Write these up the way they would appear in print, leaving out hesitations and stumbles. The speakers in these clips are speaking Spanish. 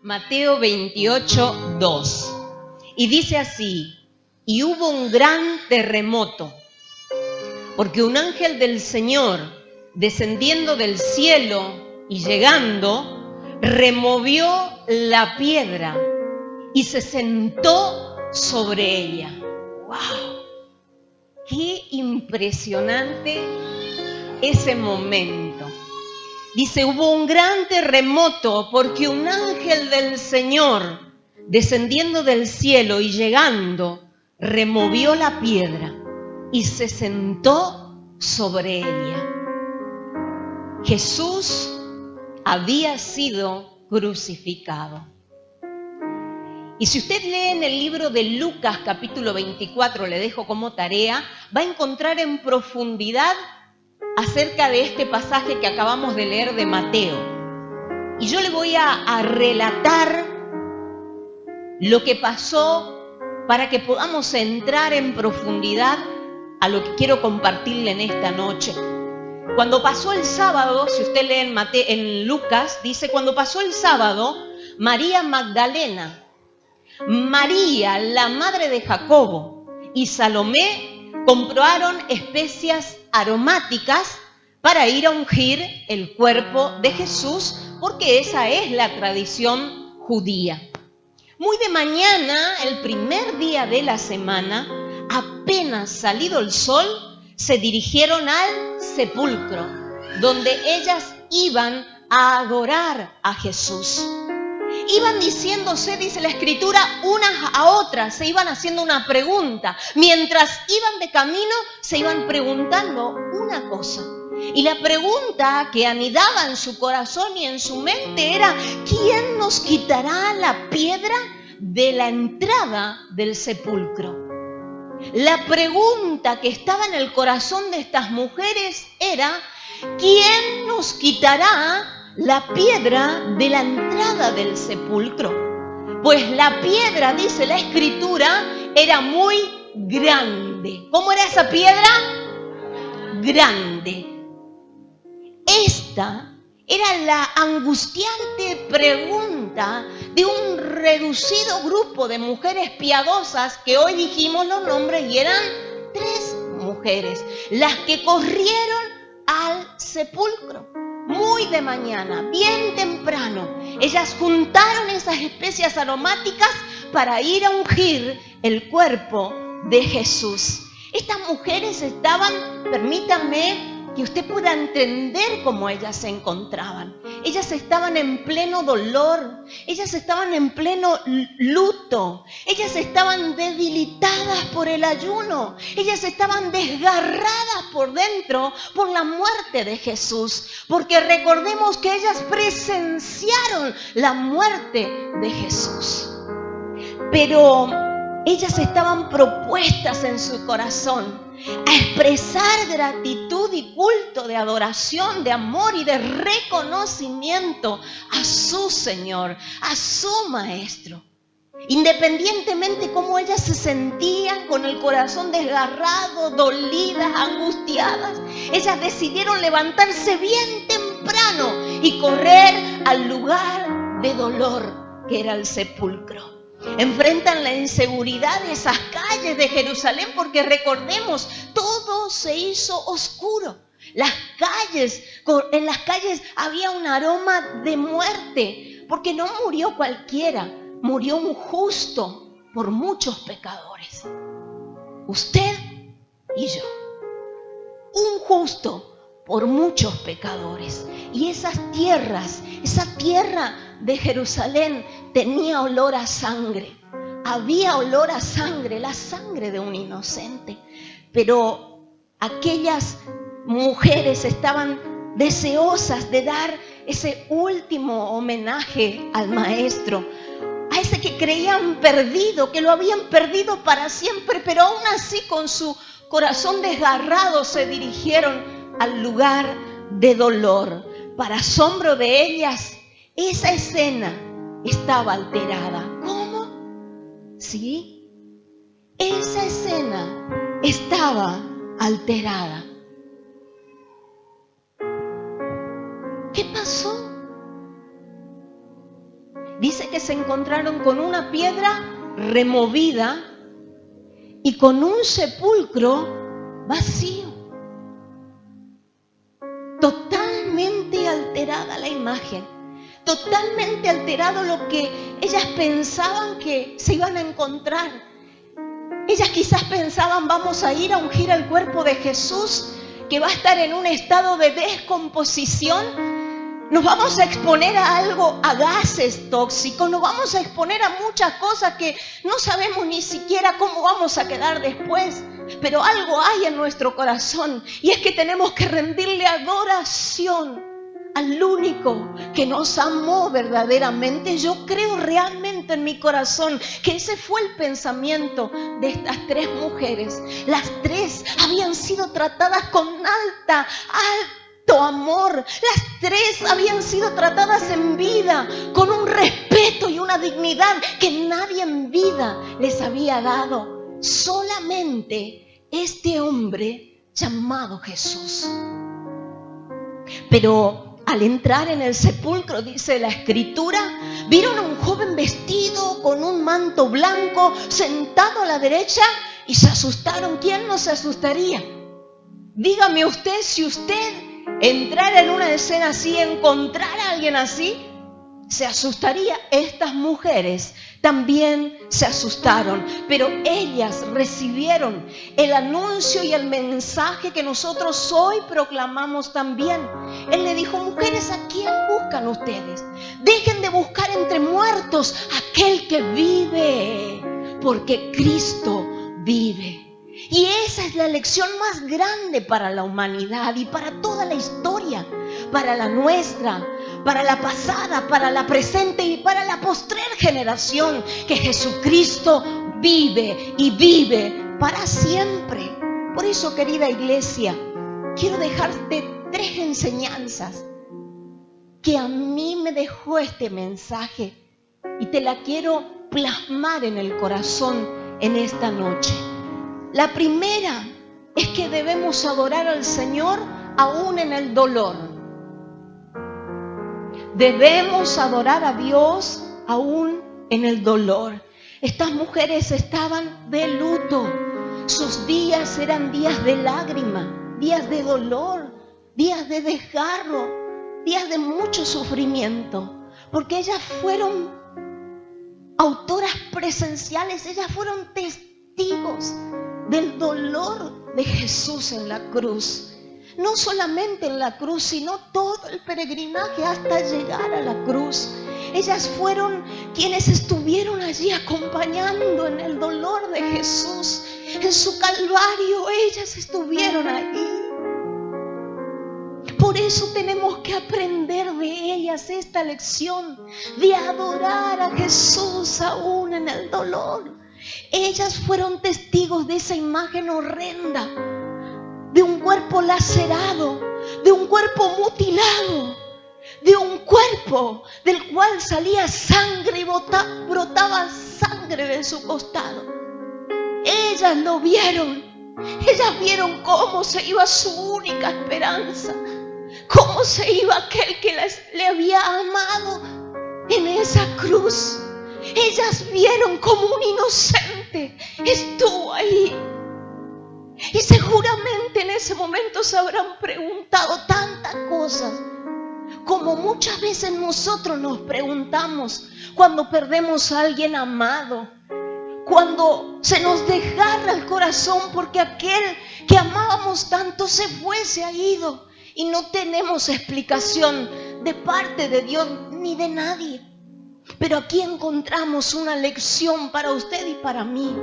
Mateo 28, 2. Y dice así: y hubo un gran terremoto, porque un ángel del Señor, descendiendo del cielo y llegando, removió la piedra y se sentó sobre ella. ¡Wow! ¡Qué impresionante ese momento! Dice, hubo un gran terremoto porque un ángel del Señor, descendiendo del cielo y llegando, removió la piedra y se sentó sobre ella. Jesús había sido crucificado. Y si usted lee en el libro de Lucas capítulo 24, le dejo como tarea, va a encontrar en profundidad acerca de este pasaje que acabamos de leer de Mateo. Y yo le voy a relatar lo que pasó para que podamos entrar en profundidad a lo que quiero compartirle en esta noche. Cuando pasó el sábado, si usted lee en Lucas, dice, cuando pasó el sábado, María Magdalena, María, la madre de Jacobo, y Salomé compraron especias aromáticas para ir a ungir el cuerpo de Jesús, porque esa es la tradición judía. Muy de mañana, el primer día de la semana, apenas salido el sol, se dirigieron al sepulcro, donde ellas iban a adorar a Jesús. Iban diciéndose, dice la Escritura, unas a otras, se iban haciendo una pregunta. Mientras iban de camino, se iban preguntando una cosa. Y la pregunta que anidaba en su corazón y en su mente era, ¿quién nos quitará la piedra de la entrada del sepulcro? La pregunta que estaba en el corazón de estas mujeres era, ¿quién nos quitará la piedra de la entrada del sepulcro? Pues la piedra, dice la Escritura, era muy grande. ¿Cómo era esa piedra? Grande. Esta era la angustiante pregunta de un reducido grupo de mujeres piadosas que hoy dijimos los nombres y eran 3 mujeres, las que corrieron al sepulcro. Muy de mañana, bien temprano, ellas juntaron esas especias aromáticas para ir a ungir el cuerpo de Jesús. Estas mujeres estaban, permítanme que usted pueda entender cómo ellas se encontraban. Ellas estaban en pleno dolor, ellas estaban en pleno luto, ellas estaban debilitadas por el ayuno, ellas estaban desgarradas por dentro por la muerte de Jesús, porque recordemos que ellas presenciaron la muerte de Jesús. Pero ellas estaban propuestas en su corazón a expresar gratitud y culto de adoración, de amor y de reconocimiento a su Señor, a su Maestro. Independientemente cómo ellas se sentían con el corazón desgarrado, dolidas, angustiadas, ellas decidieron levantarse bien temprano y correr al lugar de dolor que era el sepulcro. Enfrentan la inseguridad de esas calles de Jerusalén porque recordemos, todo se hizo oscuro. En las calles había un aroma de muerte, porque no murió cualquiera, murió un justo por muchos pecadores. Usted y yo. Un justo por muchos pecadores. Y esa tierra de Jerusalén tenía olor a sangre. Había olor a sangre, la sangre de un inocente. Pero aquellas mujeres estaban deseosas de dar ese último homenaje al Maestro, a ese que creían perdido, que lo habían perdido para siempre, pero aún así con su corazón desgarrado se dirigieron al lugar de dolor. Para asombro de ellas, esa escena estaba alterada. ¿Cómo? Sí, esa escena estaba alterada. ¿Qué pasó? dice que se encontraron con una piedra removida y con un sepulcro vacío. Totalmente alterada la imagen, totalmente alterado lo que ellas pensaban que se iban a encontrar. Ellas quizás pensaban, vamos a ir a ungir el cuerpo de Jesús, que va a estar en un estado de descomposición. Nos vamos a exponer a algo, a gases tóxicos, nos vamos a exponer a muchas cosas que no sabemos ni siquiera cómo vamos a quedar después. Pero algo hay en nuestro corazón y es que tenemos que rendirle adoración al único que nos amó verdaderamente. Yo creo realmente en mi corazón que ese fue el pensamiento de estas tres mujeres. Las tres habían sido tratadas con alto amor. Las tres habían sido tratadas en vida con un respeto y una dignidad que nadie en vida les había dado. Solamente este hombre llamado Jesús. Pero al entrar en el sepulcro, dice la Escritura, vieron a un joven vestido con un manto blanco sentado a la derecha y se asustaron. ¿Quién no se asustaría? Dígame usted, si usted entrara en una escena así, encontrara a alguien así, se asustaría. Estas mujeres también se asustaron, pero ellas recibieron el anuncio y el mensaje que nosotros hoy proclamamos también. Él le dijo: mujeres, ¿a quién buscan ustedes? Dejen de buscar entre muertos aquel que vive, porque Cristo vive. Y esa es la lección más grande para la humanidad y para toda la historia, para la nuestra, para la pasada, para la presente y para la postrer generación, que Jesucristo vive y vive para siempre. Por eso, querida iglesia, quiero dejarte 3 enseñanzas que a mí me dejó este mensaje y te la quiero plasmar en el corazón en esta noche. La primera es que debemos adorar al Señor aún en el dolor. Debemos adorar a Dios aún en el dolor. Estas mujeres estaban de luto. Sus días eran días de lágrima, días de dolor, días de desgarro, días de mucho sufrimiento. Porque ellas fueron autoras presenciales, ellas fueron testigos del dolor de Jesús en la cruz. No solamente en la cruz, sino todo el peregrinaje hasta llegar a la cruz. Ellas fueron quienes estuvieron allí acompañando en el dolor de Jesús. En su calvario, ellas estuvieron allí. Por eso tenemos que aprender de ellas esta lección de adorar a Jesús aún en el dolor. Ellas fueron testigos de esa imagen horrenda, de un cuerpo lacerado, de un cuerpo mutilado, de un cuerpo del cual salía sangre y brotaba sangre de su costado. Ellas lo vieron. Ellas vieron cómo se iba su única esperanza, cómo se iba aquel que le había amado en esa cruz. Ellas vieron como un inocente estuvo ahí. Y seguramente en ese momento se habrán preguntado tantas cosas como muchas veces nosotros nos preguntamos cuando perdemos a alguien amado, cuando se nos desgarra el corazón porque aquel que amábamos tanto se fue, se ha ido, y no tenemos explicación de parte de Dios ni de nadie. Pero aquí encontramos una lección para usted y para mí.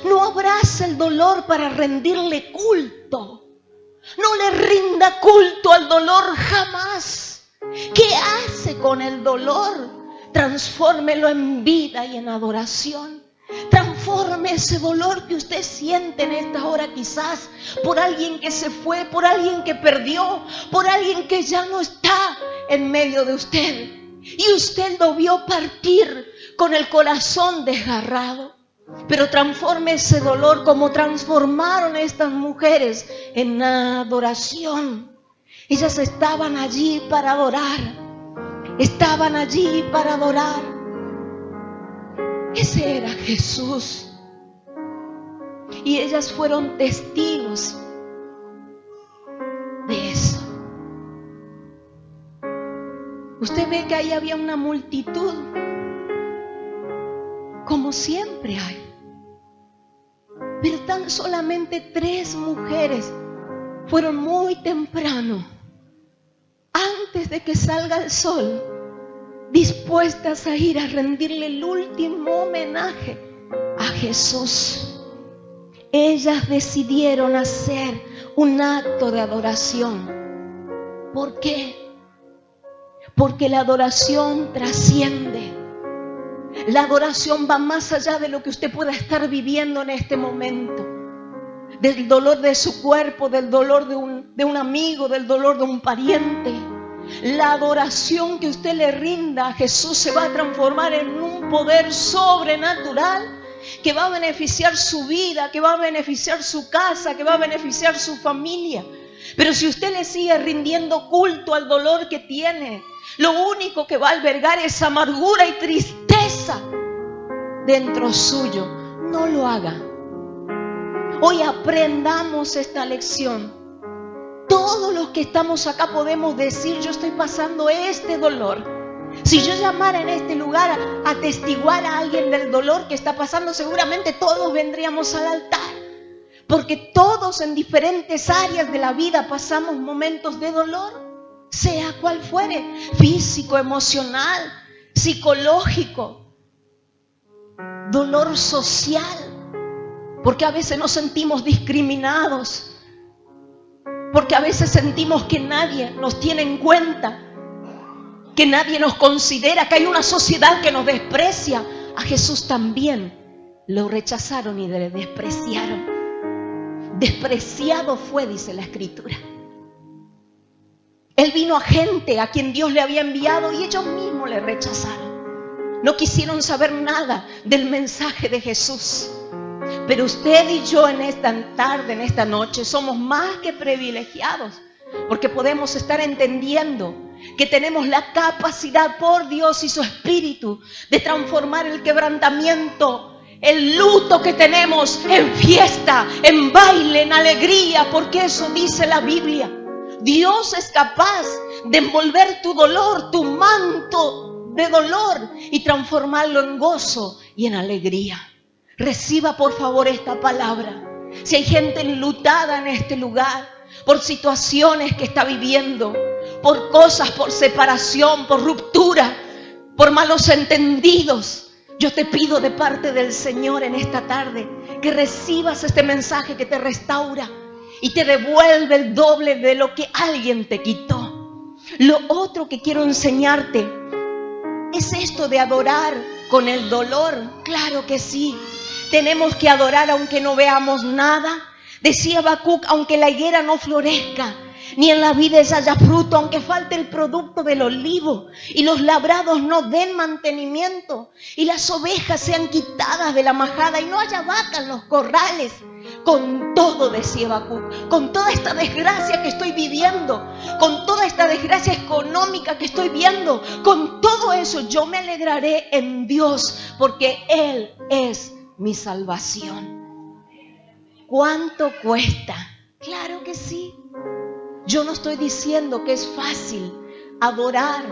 No abrace el dolor para rendirle culto. No le rinda culto al dolor jamás. ¿Qué hace con el dolor? Transfórmelo en vida y en adoración. Transforme ese dolor que usted siente en esta hora, quizás por alguien que se fue, por alguien que perdió, por alguien que ya no está en medio de usted. Y usted lo vio partir con el corazón desgarrado. Pero transforme ese dolor como transformaron estas mujeres en adoración. Ellas estaban allí para adorar. Estaban allí para adorar. Ese era Jesús. Y ellas fueron testigos de eso. Usted ve que ahí había una multitud, como siempre hay. Pero tan solamente 3 mujeres fueron muy temprano, antes de que salga el sol, dispuestas a ir a rendirle el último homenaje a Jesús. Ellas decidieron hacer un acto de adoración. ¿Por qué? Porque la adoración trasciende. La adoración va más allá de lo que usted pueda estar viviendo en este momento. Del dolor de su cuerpo, del dolor de un amigo, del dolor de un pariente. La adoración que usted le rinda a Jesús se va a transformar en un poder sobrenatural que va a beneficiar su vida, que va a beneficiar su casa, que va a beneficiar su familia. Pero si usted le sigue rindiendo culto al dolor que tiene, lo único que va a albergar es amargura y tristeza dentro suyo. No lo haga. Hoy aprendamos esta lección. Todos los que estamos acá podemos decir: yo estoy pasando este dolor. Si yo llamara en este lugar a atestiguar a alguien del dolor que está pasando, seguramente todos vendríamos al altar. Porque todos en diferentes áreas de la vida pasamos momentos de dolor, sea cual fuere, físico, emocional, psicológico, dolor social, porque a veces nos sentimos discriminados, porque a veces sentimos que nadie nos tiene en cuenta, que nadie nos considera, que hay una sociedad que nos desprecia. A Jesús también lo rechazaron y le despreciaron. Despreciado fue, dice la Escritura. Él vino a gente a quien Dios le había enviado y ellos mismos le rechazaron. No quisieron saber nada del mensaje de Jesús. Pero usted y yo en esta tarde, en esta noche, somos más que privilegiados, porque podemos estar entendiendo que tenemos la capacidad por Dios y su Espíritu de transformar el quebrantamiento, el luto que tenemos, en fiesta, en baile, en alegría, porque eso dice la Biblia. Dios es capaz de envolver tu dolor, tu manto de dolor, y transformarlo en gozo y en alegría. Reciba por favor esta palabra. Si hay gente enlutada en este lugar por situaciones que está viviendo, por cosas, por separación, por ruptura, por malos entendidos, yo te pido de parte del Señor en esta tarde que recibas este mensaje que te restaura y te devuelve el doble de lo que alguien te quitó. Lo otro que quiero enseñarte es esto de adorar con el dolor. Claro que sí, tenemos que adorar aunque no veamos nada. Decía Habacuc: aunque la higuera no florezca, ni en la vides haya fruto, aunque falte el producto del olivo y los labrados no den mantenimiento y las ovejas sean quitadas de la majada y no haya vaca en los corrales, con todo, decía Habacuc, con toda esta desgracia que estoy viviendo, con toda esta desgracia económica que estoy viendo, con todo eso yo me alegraré en Dios, porque Él es mi salvación. ¿Cuánto cuesta? Claro que sí. Yo no estoy diciendo que es fácil adorar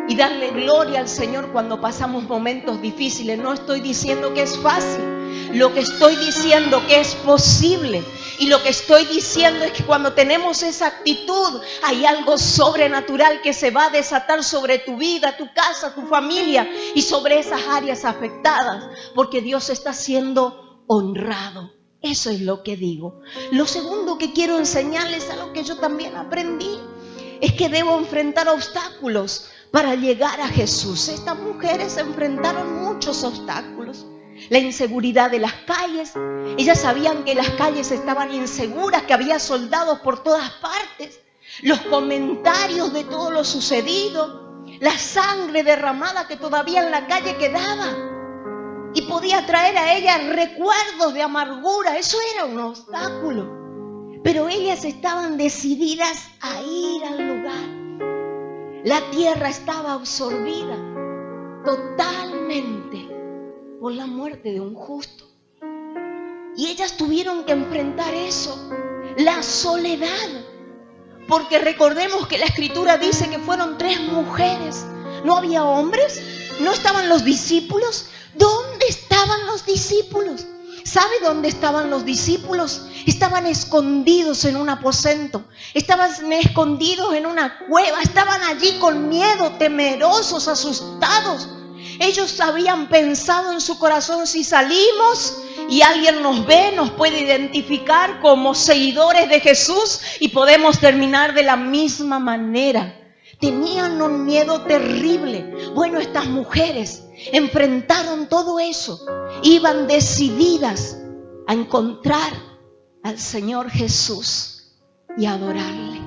y darle gloria al Señor cuando pasamos momentos difíciles. No estoy diciendo que es fácil. Lo que estoy diciendo que es posible. Y lo que estoy diciendo es que cuando tenemos esa actitud, hay algo sobrenatural que se va a desatar sobre tu vida, tu casa, tu familia y sobre esas áreas afectadas. Porque Dios está siendo honrado. Eso es lo que digo. Lo segundo que quiero enseñarles, algo que yo también aprendí, es que debo enfrentar obstáculos para llegar a Jesús. Estas mujeres enfrentaron muchos obstáculos. La inseguridad de las calles. Ellas sabían que las calles estaban inseguras, que había soldados por todas partes. Los comentarios de todo lo sucedido. La sangre derramada que todavía en la calle quedaba. Y podía traer a ellas recuerdos de amargura. Eso era un obstáculo. Pero ellas estaban decididas a ir al lugar. La tierra estaba absorbida totalmente por la muerte de un justo. Y ellas tuvieron que enfrentar eso, la soledad. Porque recordemos que la Escritura dice que fueron 3 mujeres. ¿No había hombres? ¿No estaban los discípulos? ¿Dónde estaban los discípulos? ¿Sabe dónde estaban los discípulos? Estaban escondidos en un aposento, estaban escondidos en una cueva, estaban allí con miedo, temerosos, asustados. Ellos habían pensado en su corazón: si salimos y alguien nos ve, nos puede identificar como seguidores de Jesús y podemos terminar de la misma manera. Tenían un miedo terrible. Bueno, estas mujeres enfrentaron todo eso. Iban decididas a encontrar al Señor Jesús y a adorarle.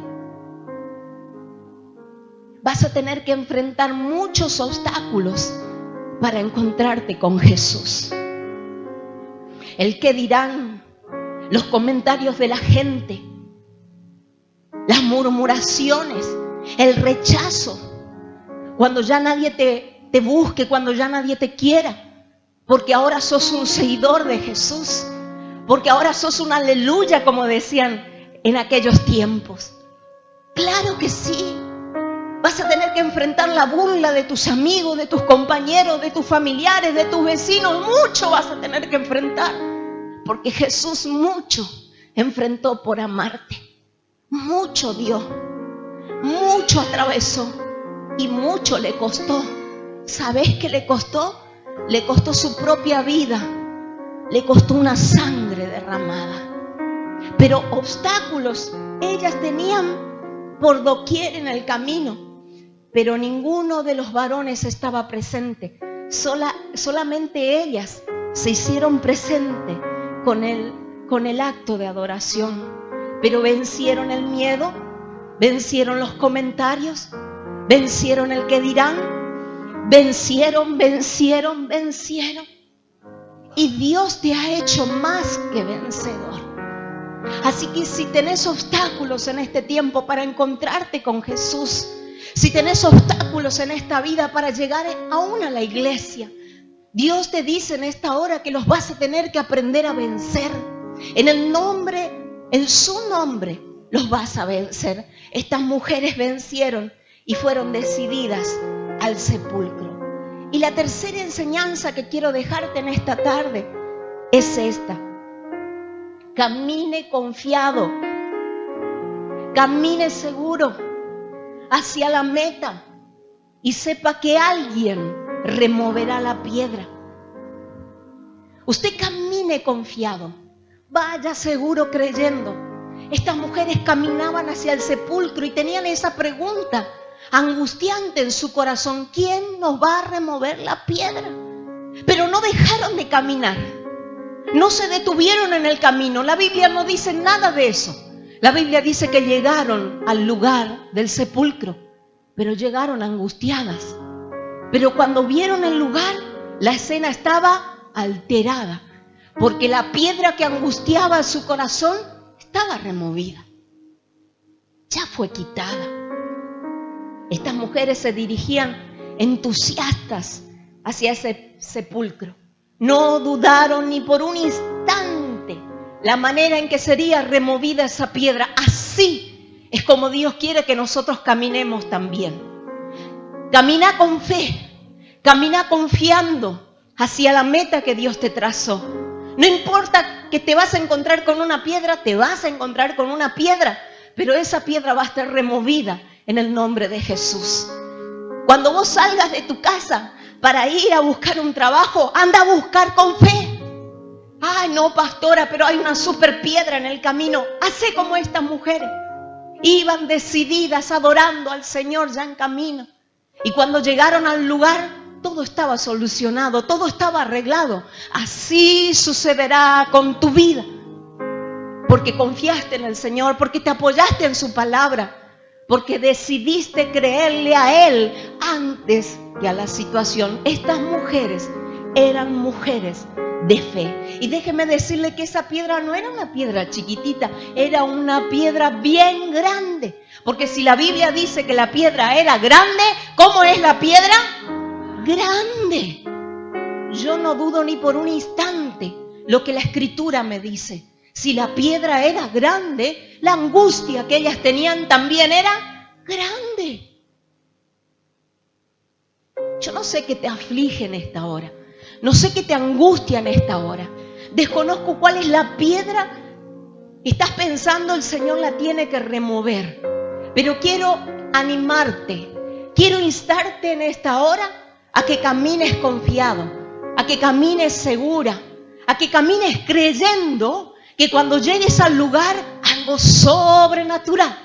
Vas a tener que enfrentar muchos obstáculos para encontrarte con Jesús. El qué dirán, los comentarios de la gente, las murmuraciones, el rechazo, cuando ya nadie te busque, cuando ya nadie te quiera, porque ahora sos un seguidor de Jesús, porque ahora sos un aleluya, como decían en aquellos tiempos. Claro que sí. Vas a tener que enfrentar la burla de tus amigos, de tus compañeros, de tus familiares, de tus vecinos. Mucho vas a tener que enfrentar, porque Jesús mucho enfrentó por amarte. Mucho dio, mucho atravesó y mucho le costó. ¿Sabés qué le costó? Le costó su propia vida, le costó una sangre derramada. Pero obstáculos ellas tenían por doquier en el camino. Pero ninguno de los varones estaba presente. Solamente ellas se hicieron presente con el acto de adoración. Pero vencieron el miedo, vencieron los comentarios, vencieron el que dirán, vencieron. Y Dios te ha hecho más que vencedor. Así que si tenés obstáculos en este tiempo para encontrarte con Jesús, si tenés obstáculos en esta vida para llegar aún a la iglesia, Dios te dice en esta hora que los vas a tener que aprender a vencer. En su nombre los vas a vencer. Estas mujeres vencieron y fueron decididas al sepulcro. Y la tercera enseñanza que quiero dejarte en esta tarde es esta: camine confiado, camine seguro hacia la meta y sepa que alguien removerá la piedra. Usted camine confiado, vaya seguro creyendo. Estas mujeres caminaban hacia el sepulcro y tenían esa pregunta angustiante en su corazón: ¿quién nos va a remover la piedra? Pero no dejaron de caminar, no se detuvieron en el camino. La Biblia no dice nada de eso. La Biblia dice que llegaron al lugar del sepulcro, pero llegaron angustiadas. Pero cuando vieron el lugar, la escena estaba alterada, porque la piedra que angustiaba su corazón estaba removida, ya fue quitada. Estas mujeres se dirigían entusiastas hacia ese sepulcro. No dudaron ni por un instante la manera en que sería removida esa piedra. Así es como Dios quiere que nosotros caminemos también. Camina con fe, camina confiando hacia la meta que Dios te trazó. No importa que te vas a encontrar con una piedra, te vas a encontrar con una piedra, pero esa piedra va a estar removida en el nombre de Jesús. Cuando vos salgas de tu casa para ir a buscar un trabajo, anda a buscar con fe. Ay, no, pastora, pero hay una super piedra en el camino. Hacé como estas mujeres. Iban decididas, adorando al Señor ya en camino. Y cuando llegaron al lugar, todo estaba solucionado, todo estaba arreglado. Así sucederá con tu vida. Porque confiaste en el Señor, porque te apoyaste en su palabra, porque decidiste creerle a Él antes que a la situación. Estas mujeres eran mujeres de fe. Y déjeme decirle que esa piedra no era una piedra chiquitita, era una piedra bien grande. Porque si la Biblia dice que la piedra era grande, ¿cómo es la piedra? Grande. yo no dudo ni por un instante lo que la Escritura me dice. Si la piedra era grande, la angustia que ellas tenían también era grande. Yo no sé qué te aflige en esta hora. No sé qué te angustia en esta hora. Desconozco cuál es la piedra que estás pensando el Señor la tiene que remover. Pero quiero animarte, quiero instarte en esta hora a que camines confiado, a que camines segura, a que camines creyendo que cuando llegues al lugar algo sobrenatural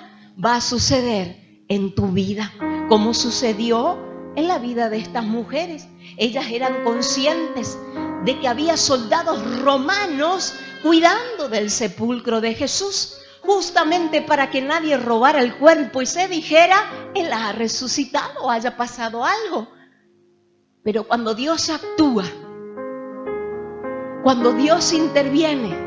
va a suceder en tu vida, como sucedió en la vida de estas mujeres. Ellas eran conscientes de que había soldados romanos cuidando del sepulcro de Jesús, justamente para que nadie robara el cuerpo y se dijera, Él ha resucitado o haya pasado algo. Pero cuando Dios actúa, cuando Dios interviene,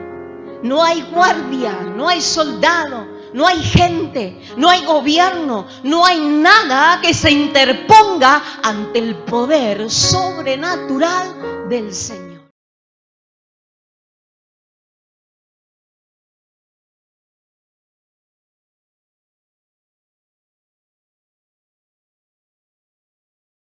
no hay guardia, no hay soldado, no hay gente, no hay gobierno, no hay nada que se interponga ante el poder sobrenatural del Señor.